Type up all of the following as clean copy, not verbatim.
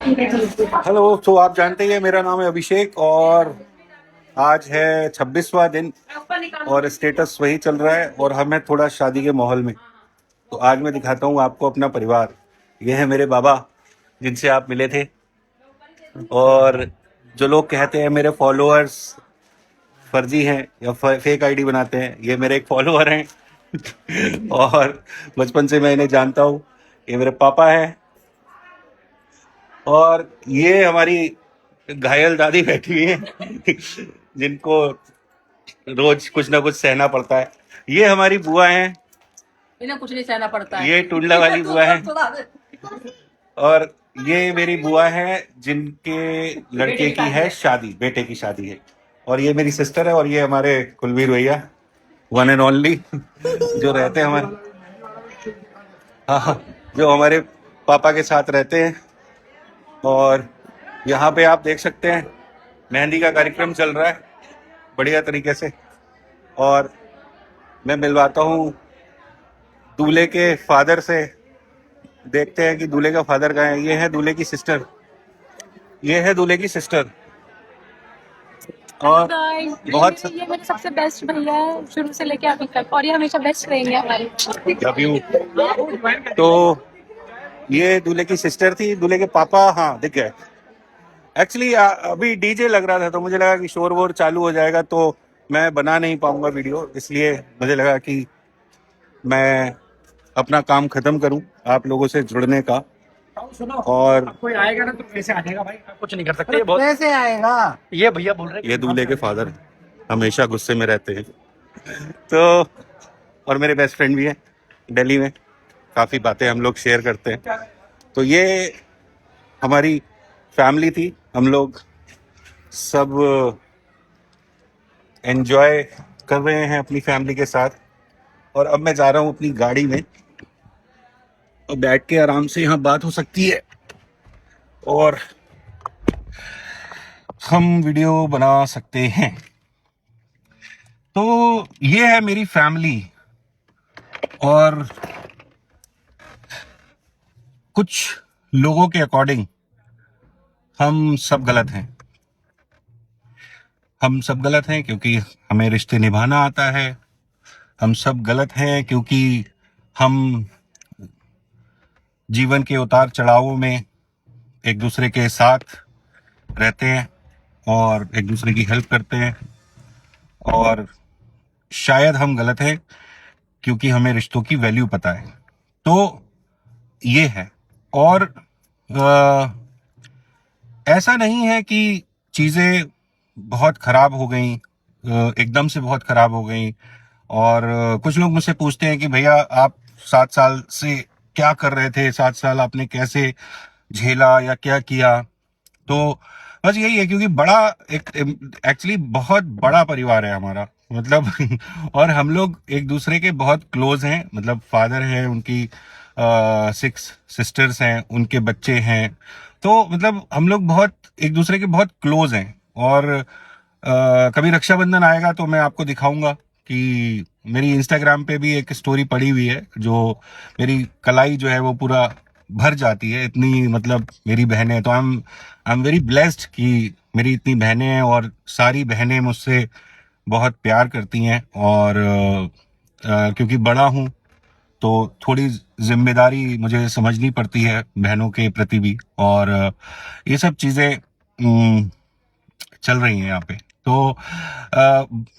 Hello. तो आप जानते ही हैं मेरा नाम है अभिषेक और आज है 26वां दिन और स्टेटस वही चल रहा है और हमें थोड़ा शादी के माहौल में। तो आज मैं दिखाता हूँ आपको अपना परिवार। ये है मेरे बाबा जिनसे आप मिले थे और जो लोग कहते हैं मेरे फॉलोअर्स फर्जी हैं या फेक आईडी बनाते हैं, ये मेरे एक फॉलोअर हैं और बचपन से मैं इन्हें जानता हूँ। ये मेरे पापा हैं और ये हमारी घायल दादी बैठी हुई है जिनको रोज कुछ ना कुछ सहना पड़ता है। ये हमारी बुआ हैं, इन्हें कुछ नहीं सहना पड़ता है। ये टुंडला वाली बुआ है और ये मेरी बुआ है जिनके लड़के की है शादी, बेटे की शादी है। और ये मेरी सिस्टर है और ये हमारे कुलवीर भैया वन एंड ओनली जो रहते हैं हमारे, हाँ, जो हमारे पापा के साथ रहते हैं। और यहाँ पे आप देख सकते हैं मेहंदी का कार्यक्रम चल रहा है बढ़िया तरीके से। और मैं मिलवाता हूँ दूल्हे के फादर से। देखते हैं कि दूल्हे का फादर कहाँ है। ये है दूल्हे की सिस्टर, ये है दूल्हे की सिस्टर। और बहुत ये मेरे सबसे बेस्ट भैया है शुरू से लेके अभी तक, और ये हमेशा बेस्ट रहेंगे हमारे। Love you. तो ये दूल्हे की सिस्टर थी, दूल्हे के पापा हाँ दिख गए। एक्चुअली अभी डीजे लग रहा था तो मुझे लगा कि शोर वोर चालू हो जाएगा तो मैं बना नहीं पाऊंगा वीडियो, इसलिए मुझे लगा कि मैं अपना काम खत्म करूं आप लोगों से जुड़ने का। और कोई आएगा ना तो कैसे आ जाएगा भाई, आप कुछ नहीं कर सकते। बहुत कैसे आएगा? ये भैया बोल रहे ये दूल्हे के फादर हमेशा गुस्से में रहते हैं तो और मेरे बेस्ट फ्रेंड भी हैं दिल्ली में, काफ़ी बातें हम लोग शेयर करते हैं। तो ये हमारी फैमिली थी, हम लोग सब एंजॉय कर रहे हैं अपनी फैमिली के साथ। और अब मैं जा रहा हूँ अपनी गाड़ी में और बैठ के आराम से यहाँ बात हो सकती है और हम वीडियो बना सकते हैं। तो ये है मेरी फैमिली और कुछ लोगों के अकॉर्डिंग हम सब गलत हैं। हम सब गलत हैं क्योंकि हमें रिश्ते निभाना आता है। हम सब गलत हैं क्योंकि हम जीवन के उतार चढ़ावों में एक दूसरे के साथ रहते हैं और एक दूसरे की हेल्प करते हैं। और शायद हम गलत हैं क्योंकि हमें रिश्तों की वैल्यू पता है। तो ये है। और ऐसा नहीं है कि चीज़ें बहुत ख़राब हो गई, एकदम से बहुत ख़राब हो गई। और कुछ लोग मुझसे पूछते हैं कि भैया आप 7 साल से क्या कर रहे थे, 7 साल आपने कैसे झेला या क्या किया। तो बस यही है क्योंकि बड़ा एक एक्चुअली बहुत बड़ा परिवार है हमारा, मतलब और हम लोग एक दूसरे के बहुत क्लोज हैं। मतलब फादर है, उनकी 6 सिस्टर्स हैं, उनके बच्चे हैं। तो मतलब हम लोग बहुत एक दूसरे के बहुत क्लोज हैं। और कभी रक्षाबंधन आएगा तो मैं आपको दिखाऊंगा कि मेरी इंस्टाग्राम पे भी एक स्टोरी पड़ी हुई है जो मेरी कलाई जो है वो पूरा भर जाती है, इतनी मतलब मेरी बहनें। तो आई एम वेरी ब्लेस्ड कि मेरी इतनी बहनें हैं और सारी बहनें मुझसे बहुत प्यार करती हैं। और क्योंकि बड़ा हूँ तो थोड़ी जिम्मेदारी मुझे समझनी पड़ती है बहनों के प्रति भी। और ये सब चीज़ें चल रही हैं यहाँ पे। तो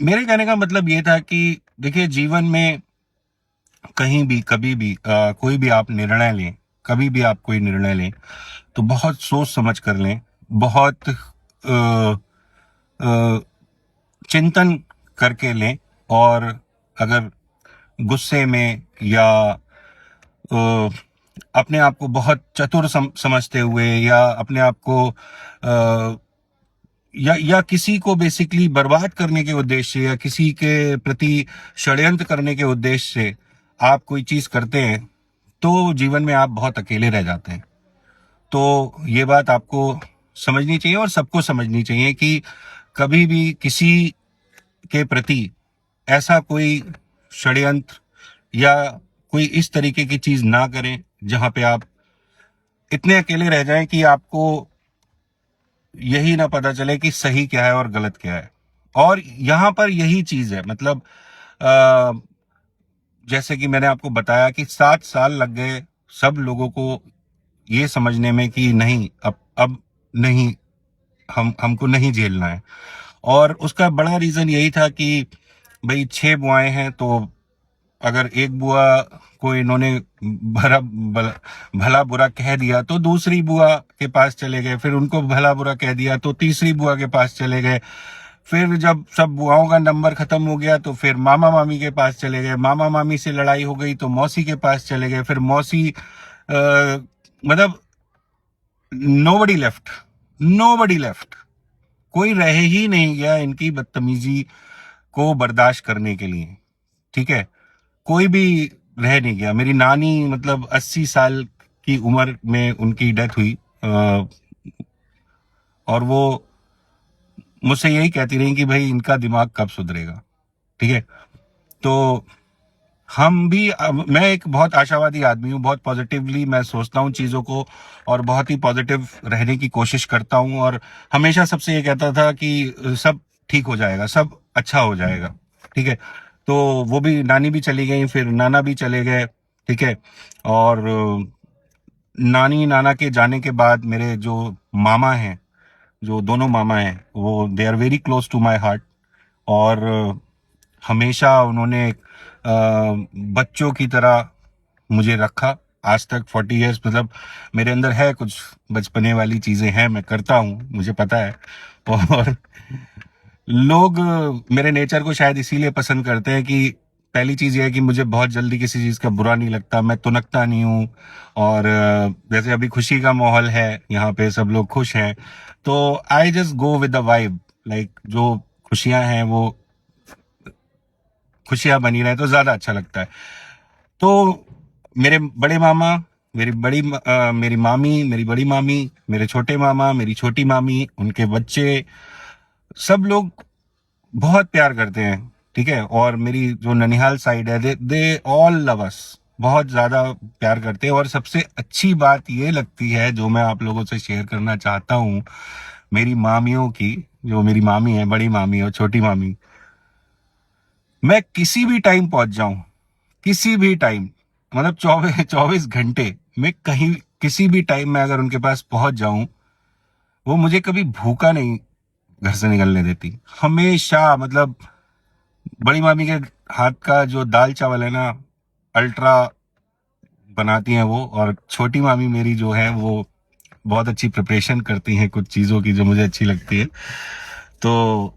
मेरे कहने का मतलब ये था कि देखिए जीवन में कहीं भी कभी भी कोई भी आप निर्णय लें, कभी भी आप कोई निर्णय लें तो बहुत सोच समझ कर लें, बहुत चिंतन करके लें। और अगर गुस्से में या अपने आप को बहुत चतुर समझते हुए या अपने आप को या किसी को बेसिकली बर्बाद करने के उद्देश्य से या किसी के प्रति षड्यंत्र करने के उद्देश्य से आप कोई चीज करते हैं तो जीवन में आप बहुत अकेले रह जाते हैं। तो ये बात आपको समझनी चाहिए और सबको समझनी चाहिए कि कभी भी किसी के प्रति ऐसा कोई षड्यंत्र या कोई इस तरीके की चीज ना करें जहां पे आप इतने अकेले रह जाएं कि आपको यही ना पता चले कि सही क्या है और गलत क्या है। और यहां पर यही चीज है, मतलब अ, जैसे कि मैंने आपको बताया कि 7 साल लग गए सब लोगों को ये समझने में कि नहीं, अब नहीं, हमको नहीं झेलना है। और उसका बड़ा रीजन यही था कि भाई 6 बुआएं हैं, तो अगर एक बुआ को इन्होंने भला बुरा कह दिया तो दूसरी बुआ के पास चले गए, फिर उनको भला बुरा कह दिया तो तीसरी बुआ के पास चले गए, फिर जब सब बुआओं का नंबर खत्म हो गया तो फिर मामा मामी के पास चले गए, मामा मामी से लड़ाई हो गई तो मौसी के पास चले गए, फिर मौसी मतलब नोबडी लेफ्ट, नोबडी लेफ्ट, कोई रह ही नहीं गया इनकी बदतमीजी को बर्दाश्त करने के लिए। ठीक है, कोई भी रह नहीं गया। मेरी नानी मतलब 80 साल की उम्र में उनकी डेथ हुई, और वो मुझसे यही कहती रही कि भाई इनका दिमाग कब सुधरेगा। ठीक है, तो हम भी मैं एक बहुत आशावादी आदमी हूँ, बहुत पॉजिटिवली मैं सोचता हूँ चीज़ों को, और बहुत ही पॉजिटिव रहने की कोशिश करता हूँ, और हमेशा सबसे ये कहता था कि सब ठीक हो जाएगा, सब अच्छा हो जाएगा। ठीक है, तो वो भी, नानी भी चली गई, फिर नाना भी चले गए। ठीक है, और नानी नाना के जाने के बाद मेरे जो मामा हैं, जो दोनों मामा हैं, वो they are very close to my heart. और हमेशा उन्होंने बच्चों की तरह मुझे रखा आज तक 40 इयर्स। मतलब मेरे अंदर है कुछ बचपने वाली चीजें हैं, मैं करता हूँ, मुझे पता है। और लोग मेरे नेचर को शायद इसीलिए पसंद करते हैं कि पहली चीज ये है कि मुझे बहुत जल्दी किसी चीज का बुरा नहीं लगता, मैं तुनकता नहीं हूँ। और जैसे अभी खुशी का माहौल है यहाँ पे, सब लोग खुश हैं, तो I just go with the vibe. Like जो खुशियां हैं वो खुशियां बनी रहे तो ज्यादा अच्छा लगता है। तो मेरे बड़े मामा, मेरी मामी, मेरी बड़ी मामी, मेरे छोटे मामा, मेरी छोटी मामी, उनके बच्चे, सब लोग बहुत प्यार करते हैं। ठीक है, और मेरी जो ननिहाल साइड है, दे ऑल लव अस, बहुत ज्यादा प्यार करते हैं। और सबसे अच्छी बात ये लगती है जो मैं आप लोगों से शेयर करना चाहता हूँ, मेरी मामियों की, जो मेरी मामी है, बड़ी मामी और छोटी मामी, मैं किसी भी टाइम पहुंच जाऊं, किसी भी टाइम, मतलब 24 24 घंटे में कहीं, किसी भी टाइम में अगर उनके पास पहुंच जाऊं, वो मुझे कभी भूखा नहीं घर से निकलने देती, हमेशा। मतलब बड़ी मामी के हाथ का जो दाल चावल है ना, अल्ट्रा बनाती हैं वो। और छोटी मामी मेरी जो है वो बहुत अच्छी प्रिपरेशन करती हैं कुछ चीज़ों की जो मुझे अच्छी लगती है। तो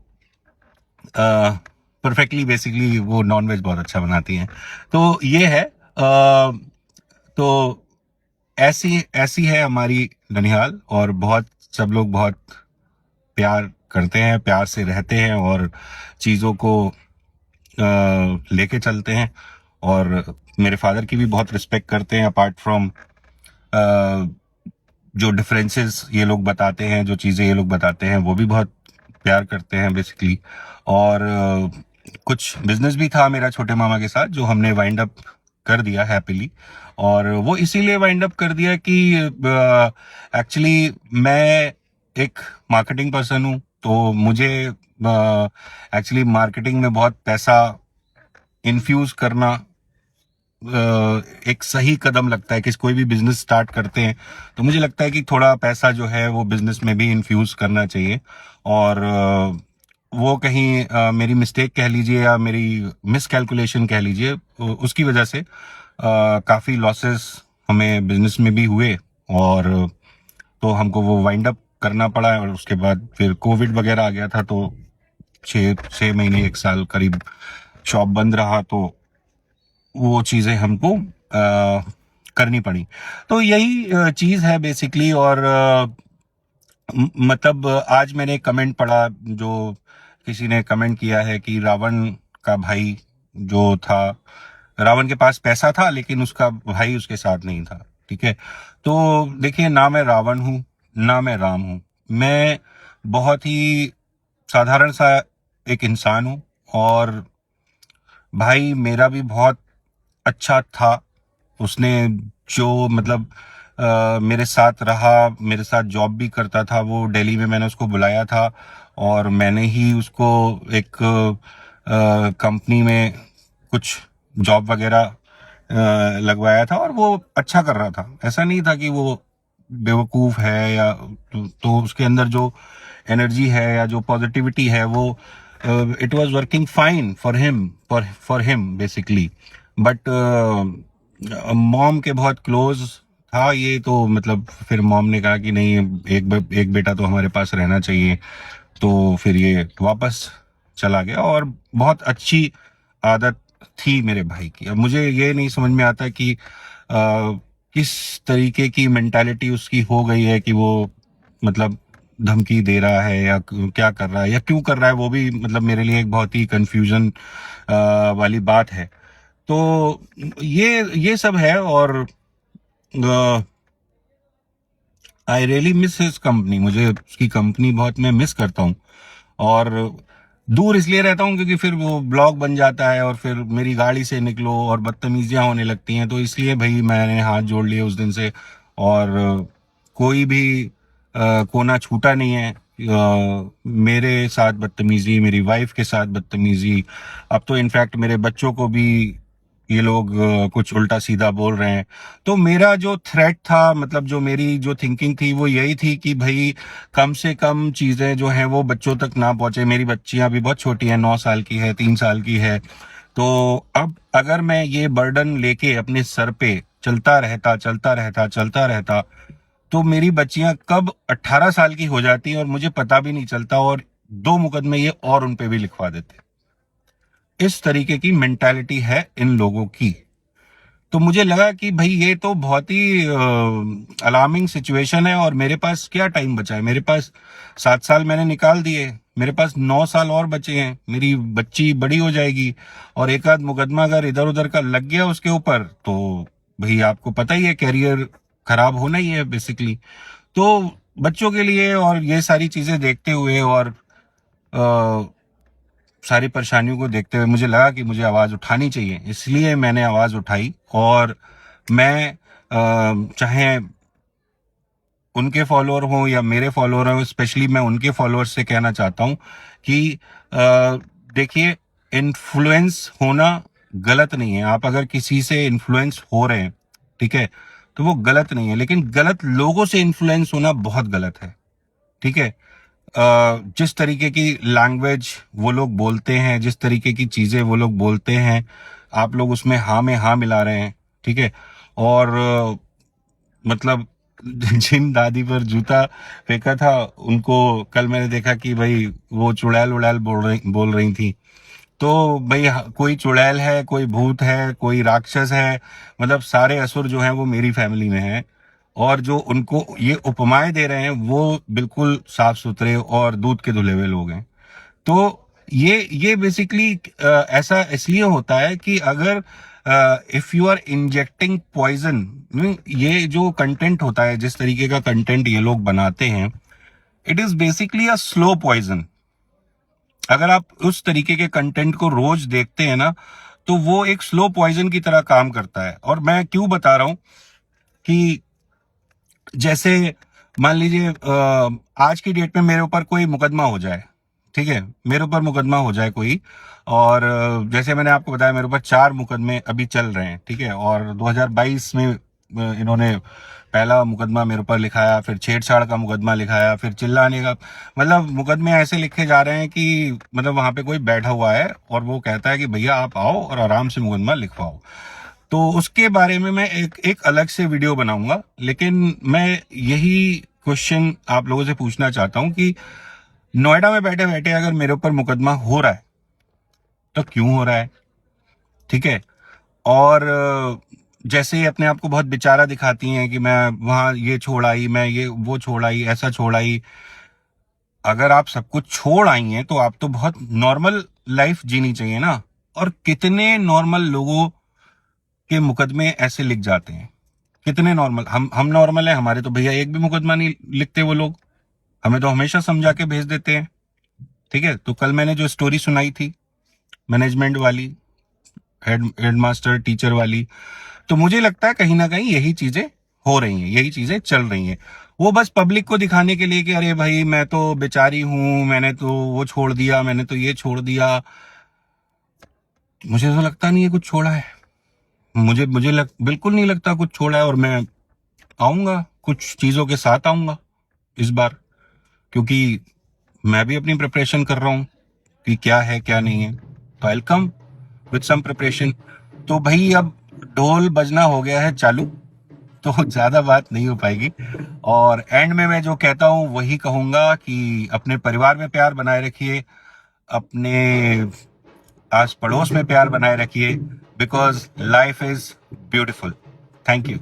परफेक्टली, बेसिकली वो नॉनवेज बहुत अच्छा बनाती हैं। तो ये है, तो ऐसी ऐसी है हमारी ननिहाल, और बहुत सब लोग बहुत प्यार करते हैं, प्यार से रहते हैं, और चीज़ों को लेके चलते हैं। और मेरे फादर की भी बहुत रिस्पेक्ट करते हैं, अपार्ट फ्रॉम जो डिफरेंसेस ये लोग बताते हैं, जो चीज़ें ये लोग बताते हैं, वो भी बहुत प्यार करते हैं बेसिकली। और कुछ बिजनेस भी था मेरा छोटे मामा के साथ जो हमने वाइंड अप कर दिया हैप्पीली। और वो इसीलिए वाइंड अप कर दिया कि एक्चुअली मैं एक मार्केटिंग पर्सन हूँ, तो मुझे एक्चुअली मार्केटिंग में बहुत पैसा इन्फ्यूज करना एक सही कदम लगता है कि कोई भी बिजनेस स्टार्ट करते हैं तो मुझे लगता है कि थोड़ा पैसा जो है वो बिजनेस में भी इन्फ्यूज करना चाहिए। और वो कहीं मेरी मिस्टेक कह लीजिए या मेरी मिस कैलकुलेशन कह लीजिए, उसकी वजह से काफ़ी लॉसेस हमें बिजनेस में भी हुए, और तो हमको वो वाइंड अप करना पड़ा। और उसके बाद फिर कोविड वगैरह आ गया था, तो 6 महीने 1 साल करीब शॉप बंद रहा, तो वो चीज़ें हमको करनी पड़ी। तो यही चीज़ है बेसिकली। और मतलब आज मैंने कमेंट पढ़ा, जो किसी ने कमेंट किया है कि रावण का भाई जो था, रावण के पास पैसा था लेकिन उसका भाई उसके साथ नहीं था। ठीक है, तो देखिए, ना मैं रावण हूँ ना मैं राम हूँ, मैं बहुत ही साधारण सा एक इंसान हूँ। और भाई मेरा भी बहुत अच्छा था, उसने जो मतलब मेरे साथ रहा, मेरे साथ जॉब भी करता था। वो दिल्ली में मैंने उसको बुलाया था और मैंने ही उसको एक कंपनी में कुछ जॉब वगैरह लगवाया था और वो अच्छा कर रहा था। ऐसा नहीं था कि वो बेवकूफ है या तो उसके अंदर जो एनर्जी है या जो पॉजिटिविटी है वो it was working fine for him basically. But mom के बहुत क्लोज था ये, तो मतलब फिर मॉम ने कहा कि नहीं, एक बेटा तो हमारे पास रहना चाहिए। तो फिर ये वापस चला गया और बहुत अच्छी आदत थी मेरे भाई की। अब मुझे ये नहीं समझ में आता कि किस तरीके की मेंटालिटी उसकी हो गई है कि वो मतलब धमकी दे रहा है या क्या कर रहा है या क्यों कर रहा है, वो भी मतलब मेरे लिए एक बहुत ही कंफ्यूजन वाली बात है। तो ये सब है और I really miss his company. मुझे उसकी कंपनी बहुत मैं मिस करता हूँ और दूर इसलिए रहता हूँ क्योंकि फिर वो ब्लॉग बन जाता है और फिर मेरी गाड़ी से निकलो और बदतमीजियां होने लगती हैं। तो इसलिए भाई मैंने हाथ जोड़ लिए उस दिन से और कोई भी कोना छूटा नहीं है। मेरे साथ बदतमीजी, मेरी वाइफ के साथ बदतमीजी, अब तो इनफैक्ट मेरे बच्चों को भी ये लोग कुछ उल्टा सीधा बोल रहे हैं। तो मेरा जो थ्रेट था, मतलब जो मेरी जो थिंकिंग थी वो यही थी कि भाई कम से कम चीजें जो हैं वो बच्चों तक ना पहुंचे। मेरी बच्चियां भी बहुत छोटी हैं, 9 साल की है, 3 साल की है। तो अब अगर मैं ये बर्डन लेके अपने सर पे चलता रहता तो मेरी बच्चियां कब 18 साल की हो जाती हैं और मुझे पता भी नहीं चलता और 2 मुकदमे ये और उन पे भी लिखवा देते। इस तरीके की मेंटालिटी है इन लोगों की। तो मुझे लगा कि भाई ये तो बहुत ही अलार्मिंग सिचुएशन है और मेरे पास क्या टाइम बचा है। मेरे पास 7 साल मैंने निकाल दिए, मेरे पास 9 साल और बचे हैं। मेरी बच्ची बड़ी हो जाएगी और एक आध मुकदमा अगर इधर उधर का लग गया उसके ऊपर तो भाई आपको पता ही है, कैरियर खराब होना ही है बेसिकली। तो बच्चों के लिए और ये सारी चीजें देखते हुए और सारी परेशानियों को देखते हुए मुझे लगा कि मुझे आवाज उठानी चाहिए, इसलिए मैंने आवाज उठाई। और मैं चाहे उनके फॉलोअर हो या मेरे फॉलोअर हो, स्पेशली मैं उनके फॉलोअर्स से कहना चाहता हूं कि देखिए, इन्फ्लुएंस होना गलत नहीं है। आप अगर किसी से इन्फ्लुएंस हो रहे हैं, ठीक है, तो वो गलत नहीं है, लेकिन गलत लोगों से इन्फ्लुएंस होना बहुत गलत है। ठीक है, जिस तरीके की लैंग्वेज वो लोग बोलते हैं, जिस तरीके की चीजें वो लोग बोलते हैं, आप लोग उसमें हाँ में हाँ मिला रहे हैं। ठीक है, और मतलब जिन दादी पर जूता फेंका था उनको कल मैंने देखा कि भाई वो चुड़ैल उड़ैल बोल रही थी। तो भाई कोई चुड़ैल है, कोई भूत है, कोई राक्षस है, मतलब सारे असुर जो हैं वो मेरी फैमिली में हैं। और जो उनको ये उपमाएं दे रहे हैं वो बिल्कुल साफ सुथरे और दूध के धुले हुए लोग हैं। तो ये बेसिकली ऐसा इसलिए होता है कि अगर if you are injecting poison, ये जो कंटेंट होता है, जिस तरीके का कंटेंट ये लोग बनाते हैं, it is basically a slow poison. अगर आप उस तरीके के कंटेंट को रोज देखते हैं ना, तो वो एक स्लो पॉइजन की तरह काम करता है। और मैं क्यों बता रहा हूं कि जैसे मान लीजिए आज की डेट में मेरे ऊपर कोई मुकदमा हो जाए, ठीक है, मेरे ऊपर मुकदमा हो जाए कोई, और जैसे मैंने आपको बताया मेरे ऊपर 4 मुकदमे अभी चल रहे हैं। ठीक है, और 2022 में इन्होंने पहला मुकदमा मेरे ऊपर लिखाया, फिर छेड़छाड़ का मुकदमा लिखाया, फिर चिल्लाने का, मतलब मुकदमे ऐसे लिखे जा रहे हैं कि मतलब वहां पे कोई बैठा हुआ है और वो कहता है कि भैया आप आओ और आराम से मुकदमा लिखवाओ। तो उसके बारे में मैं एक अलग से वीडियो बनाऊंगा। लेकिन मैं यही क्वेश्चन आप लोगों से पूछना चाहता हूं कि नोएडा में बैठे बैठे अगर मेरे ऊपर मुकदमा हो रहा है तो क्यों हो रहा है? ठीक है, और जैसे ही अपने आप को बहुत बेचारा दिखाती हैं कि मैं वहां ये छोड़ आई, मैं ये वो छोड़ आई, ऐसा छोड़ आई। अगर आप सब कुछ छोड़ आई हैं तो आप तो बहुत नॉर्मल लाइफ जीनी चाहिए ना। और कितने नॉर्मल लोगों के मुकदमे ऐसे लिख जाते हैं, कितने नॉर्मल, हम नॉर्मल है, हमारे तो भैया एक भी मुकदमा नहीं लिखते वो लोग, हमें तो हमेशा समझा के भेज देते हैं। ठीक है, तो कल मैंने जो स्टोरी सुनाई थी मैनेजमेंट वाली, हेडमास्टर टीचर वाली, तो मुझे लगता है कहीं ना कहीं यही चीजें हो रही हैं, यही चीजें चल रही हैं। वो बस पब्लिक को दिखाने के लिए कि अरे भाई मैं तो बेचारी हूं, मैंने तो वो छोड़ दिया, मैंने तो ये छोड़ दिया। मुझे तो लगता नहीं है कुछ छोड़ा है। बिल्कुल नहीं लगता कुछ छोड़ा है। और मैं आऊंगा, कुछ चीजों के साथ आऊंगा इस बार, क्योंकि मैं भी अपनी प्रिपरेशन कर रहा हूं कि क्या है क्या नहीं है। तो I will come with some preparation. तो भाई अब ढोल बजना हो गया है चालू, तो ज्यादा बात नहीं हो पाएगी। और एंड में मैं जो कहता हूं वही कहूंगा कि अपने परिवार में प्यार बनाए रखिए, अपने आस पड़ोस में प्यार बनाए रखिए, because life is beautiful. Thank you.